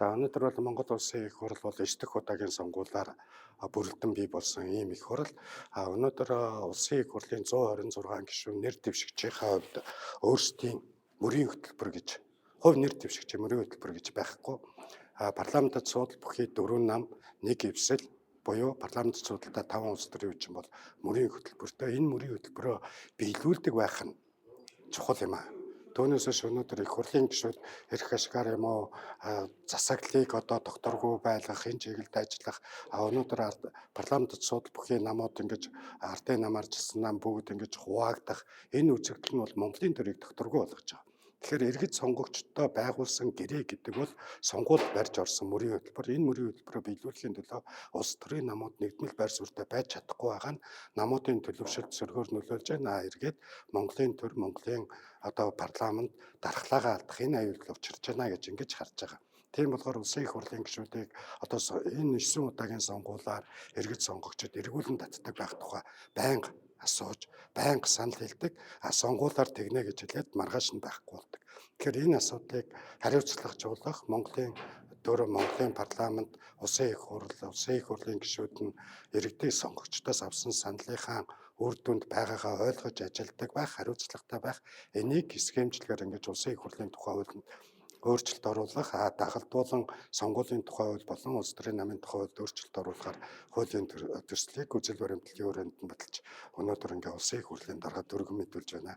За өнөөдөр бол Монгол Улсын их хурл бол 9 дахь удаагийн сонгуулиар бүрэлдэн бий болсон ийм их хурл. Өнөөдөр Улсын их хурлын 126 гишүүн нэр дэвшигчийнхаа хувьд өөрсдийн мөрийн хөтөлбөр гэж хувь нэр дэвшигчийн мөрийн хөтөлбөр гэж байхгүй. Парламентд суудал бүхий 4 нам, 1 эвсэл буюу парламент судалтай 5 улс төрийн хүчин бол мөрийн хөтөлбөртэй. Энэ мөрийн хөтөлбөрөө биелүүлдэг байх нь чухал юм аа. Түүнээс өнөөдөр их хурлын гишүүд эрх ашгаар юм уу засаглалыг одоо докторгүй байлгах, энэ чиглэлд ажиллах өнөөдөр парламентд суудал бүхий намууд ингэж ардын намаар жилсэн нам бүгд ингэж хуваагдах энэ үзэгдэл нь бол Монголын төрийг докторгүй болгож байгаа. Тэгэхээр иргэд сонгогчдод байгуулсан гэрээ гэдэг бол сонгуульд барьж орсон мөрийн хөтөлбөр. Энэ мөрийн хөтөлбөрөө биелүүлэхийн төлөө улс төрийн намууд нэгдмэл байр суурьтай байж чадахгүй байгаа нь намуудын төлөвшөлт сөргөөр нөлөөлж байна. Эргээд Монголын төр, Монголын одоо парламент дархлаагаа алдах энэ аюулд учирч байна гэж ингэж харж байгаа. Тийм болохоор улсын их хурлын гишүүдийг одоо энэ 9 удаагийн сонгуулиар иргэд сонгогчдод эргүүлэн татдаг байх тухай байнга асууж, байнга санал хэлдэг, сонгуулиар тэгнэ гэж хэлээд маргааш нь байхгүй болдог. Тэгэхээр энэ асуудлыг хариуцлагажуулах Монголын төр, Монголын парламент, улсын их хурлын гишүүд нь иргэдийн сонгогчдоос авсан саналынхаа үр дүнд байгаагаа ойлгож ажилладаг байх, хариуцлагатай байх. Энийг схемчлэгээр ингэж улсын их хурлын тухай хуулинд өөрчлөлт оруулах, дагалдуулан сонгуулийн тухай хууль болон улс төрийн намын тухай хуульд өөрчлөлт оруулахаар хуулийн төслийг үзэл баримтлалын хүрээнд нь баталж өнөөдөр ингээ улсын их хурлын дарга дүргэн мэдүүлж байна.